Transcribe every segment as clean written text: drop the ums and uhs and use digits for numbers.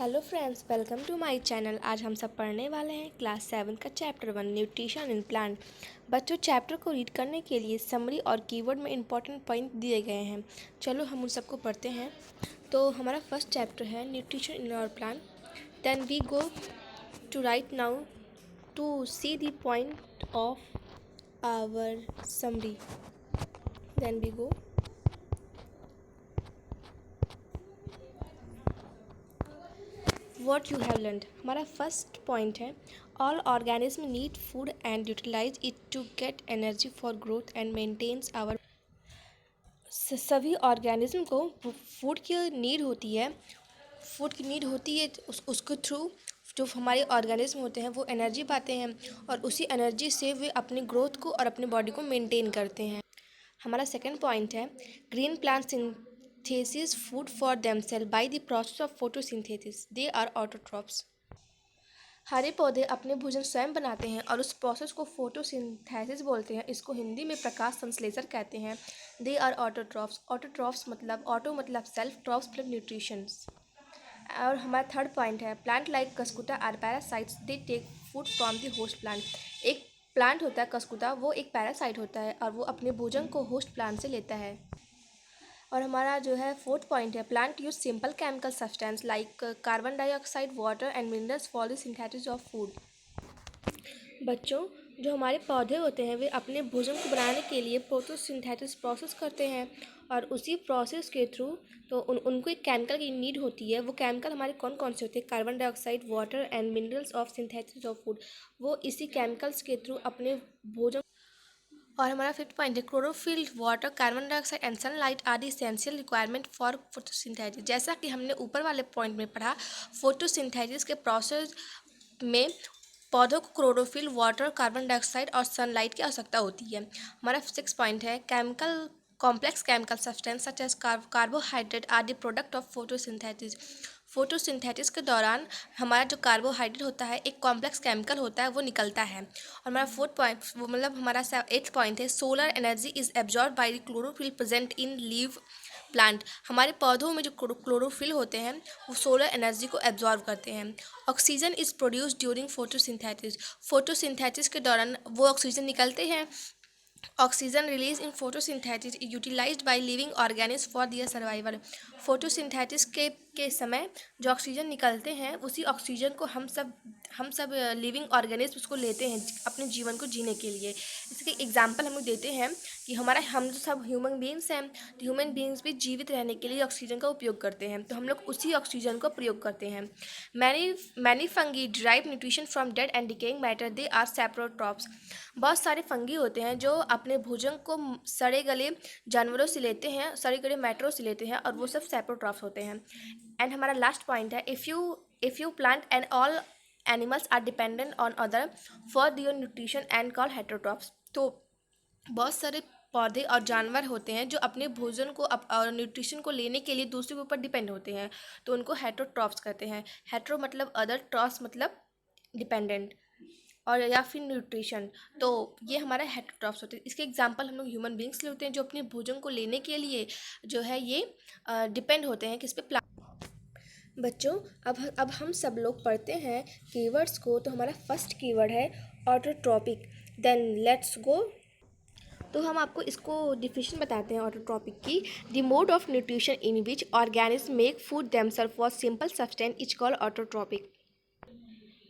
Hello friends, welcome to my channel. आज हम सब पढ़ने वाले हैं क्लास 7 का चैप्टर 1 न्यूट्रिशन इन प्लांट। बच्चों, चैप्टर को रीड करने के लिए समरी और कीवर्ड में इंपॉर्टेंट पॉइंट दिए गए हैं। चलो हम उन सबको पढ़ते हैं। तो हमारा फर्स्ट चैप्टर है nutrition in our plant. Then we go to right now to see the point of our summary. Then we go what you have learned. हमारा फर्स्ट पॉइंट है all organism need food and utilize it to get energy for growth and maintenance our. सभी organism को food की need होती है। उसके through जो हमारे ऑर्गेनिज्म होते हैं वो एनर्जी पाते हैं और उसी एनर्जी से वे अपनी ग्रोथ को और अपनी बॉडी को मेंटेन करते हैं। हमारा सेकंड पॉइंट है green plant synthesis food for themselves by the process of photosynthesis. They are autotrophs. हरे पौधे अपने भोजन स्वयं बनाते हैं और उस प्रोसेस को फोटोसिंथेसिस बोलते हैं। इसको हिंदी में प्रकाश संश्लेषण कहते हैं। They are autotrophs. ऑटोट्रॉफ्स मतलब ऑटो मतलब सेल्फ, ट्रॉफ्स मतलब न्यूट्रिशंस। और हमारा थर्ड पॉइंट है plant like Cuscuta are parasites, they take food from the host plant. एक प्लांट होता है कस्कुटा, वो एक पैरासाइट होता है और वो अपने भोजन को होस्ट प्लांट से लेता है। और हमारा जो है फोर्थ पॉइंट है plant use simple chemical substance like carbon dioxide, water and minerals for the synthesis of food. बच्चों, जो हमारे पौधे होते हैं वे अपने भोजन को बनाने के लिए फोटोसिंथेसिस प्रोसेस करते हैं और उसी प्रोसेस के थ्रू तो उनको एक केमिकल की नीड होती है। वो केमिकल हमारे कौन कौन से होते हैं? Carbon dioxide, water and minerals of synthesis of food. वो इसी केमिकल्स के थ्रू अपने भोजन। और हमारा फिफ्थ पॉइंट है chlorophyll, water, carbon dioxide and sunlight are the essential requirement for photosynthesis. जैसा कि हमने ऊपर वाले पॉइंट में पढ़ा, फोटोसिंथेसिस के प्रोसेस में पौधों को क्लोरोफिल, वाटर, कार्बन डाइऑक्साइड और सनलाइट की आवश्यकता होती है। हमारा सिक्स पॉइंट है chemical complex chemical substance such as carbohydrate are the product of photosynthesis. Photosynthesis के दौरान हमारा जो कार्बोहाइड्रेट होता है एक कॉम्प्लेक्स केमिकल होता है, वो निकलता है। और हमारा फोर्थ पॉइंट वो मतलब हमारा एट्थ पॉइंट है solar energy is absorb by the chlorophyll present in leave plant. हमारे पौधों में जो क्लोरोफिल होते हैं वो सोलर एनर्जी को एब्जॉर्ब करते हैं। Oxygen is produce during photosynthesis. Photosynthesis के दौरान वो ऑक्सीजन निकलते हैं। Oxygen release in photosynthesis is utilized by living organism for their survival. Photosynthesis के समय जो ऑक्सीजन निकलते हैं उसी ऑक्सीजन को हम सब लिविंग ऑर्गेनिज्म उसको लेते हैं अपने जीवन को जीने के लिए। इसके एग्जांपल हम लोग देते हैं कि हम जो सब ह्यूमन बींग्स हैं तो ह्यूमन बींग्स भी जीवित रहने के लिए ऑक्सीजन का उपयोग करते हैं, तो हम लोग उसी ऑक्सीजन का प्रयोग करते हैं। Many fungi derive nutrition from dead and decaying matter, they are saprotrophs. बहुत सारे फंगी होते हैं जो अपने भोजन को सड़े गले जानवरों से लेते हैं, सड़े गले मैटरों से लेते हैं और वो सब सैप्रोट्रॉप्स होते हैं। एंड हमारा लास्ट पॉइंट है if you plant and all animals are dependent on other for their nutrition and call heterotrophs. तो बहुत सारे पौधे और जानवर होते हैं जो अपने भोजन को और न्यूट्रिशन को लेने के लिए दूसरे के ऊपर डिपेंड होते हैं, तो उनको हेटेरोट्रॉप्स कहते हैं। हेटेरो मतलब अदर, ट्रॉप्स मतलब डिपेंडेंट और या फिर न्यूट्रिशन। तो ये हमारा हेटेरोट्रॉप्स होते हैं। इसके एग्जांपल हम लोग ह्यूमन बींग्स लेते हैं जो अपने भोजन को लेने के लिए जो है ये डिपेंड होते हैं किस पे? प्लांट। बच्चों, अब हम सब लोग पढ़ते हैं कीवर्ड्स को। तो हमारा फर्स्ट कीवर्ड है ऑटोट्रॉपिक। Then let's go. तो हम आपको इसको डिफिनेशन बताते हैं ऑटोट्रॉपिक की। The mode of nutrition in which organism make food themself for simple substance is called autotrophic.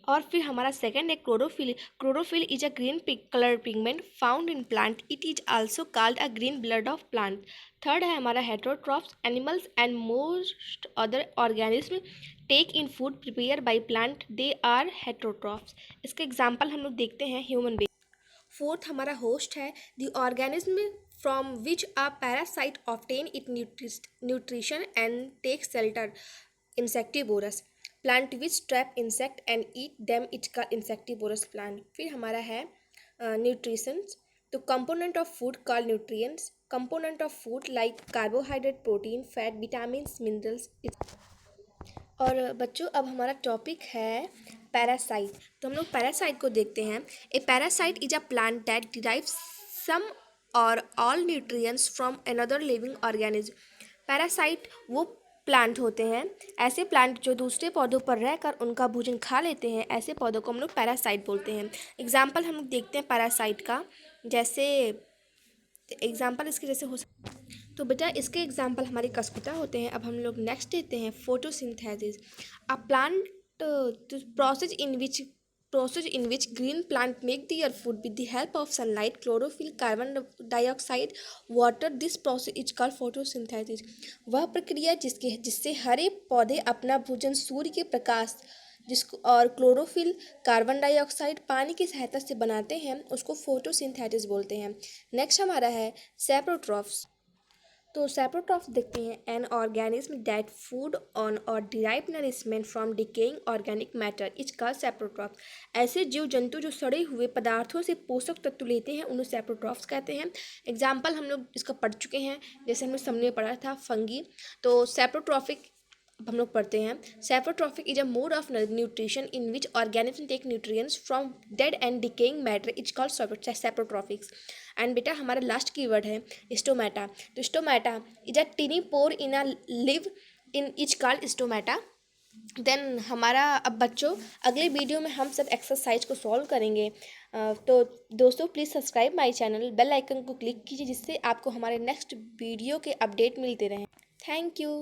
और फिर हमारा सेकंड है chlorophyll. Chlorophyll is a green colour pigment found in plant, it is also called a green blood of plant. Third है हमारा heterotrophs. Animals and most other organism take in food prepare by plant, they are heterotrophs. इसके example हम लोग देखते हैं human being. Fourth हमारा host है the organism from which a parasite obtain it nutrition and take shelter, insectivorous. Plant which trap insect and eat them it का insectivorous plant. फिर हमारा है न्यूट्रिशंस। तो component of food call nutrients. Component of food like carbohydrate, protein, fat, vitamins, minerals. और बच्चों, अब हमारा topic है पैरासाइट। तो हम लोग पैरासाइट को देखते हैं। A parasite is a plant that derives some or all nutrients from another living organism. Parasite वो प्लांट होते हैं। ऐसे प्लांट जो दूसरे पौधों पर रहकर उनका भोजन खा लेते हैं, ऐसे पौधों को हम लोग पैरासाइट बोलते हैं। एग्जाम्पल हम लोग देखते हैं पैरासाइट का, जैसे एग्जाम्पल इसके जैसे हो तो बेटा इसके एग्जाम्पल हमारे कस्कुता होते हैं। अब हम लोग नेक्स्ट देते हैं photosynthesis. A plant process in which green plant make their food with the help of sunlight, chlorophyll, carbon dioxide, water. This process is called photosynthesis. वह प्रक्रिया जिससे हरे पौधे अपना भोजन सूर्य के प्रकाश जिसको और क्लोरोफिल, कार्बन डाइऑक्साइड, पानी की सहायता से बनाते हैं, उसको फोटोसिंथेसिस बोलते हैं। नेक्स्ट हमारा है सेप्रोट्रॉफ्स। तो सेप्रोट्रॉफ्स देखते हैं, an organism that food on or derive nourishment from decaying organic matter is called saprotrophs. ऐसे जीव जंतु जो सड़े हुए पदार्थों से पोषक तत्व लेते हैं उन्हें सेप्रोट्रॉफ्स कहते हैं। एग्जाम्पल हम लोग इसका पढ़ चुके हैं, जैसे हमने सामने पढ़ा था फंगी। तो सेप्रोट्रॉफिक अब हम लोग पढ़ते हैं, saprotrophic is a mode of nutrition in which organism take nutrients from dead and decaying matter is called saprotrophics. And बेटा हमारा लास्ट कीवर्ड है स्टोमेटा। तो stomata is a tiny pore in a leaf in is called stomata. Then हमारा अब बच्चों अगले video में हम सब एक्सरसाइज को सॉल्व करेंगे। तो दोस्तों please subscribe my channel, bell icon को क्लिक कीजिए जिससे आपको हमारे नेक्स्ट वीडियो के अपडेट मिलते रहें। Thank you.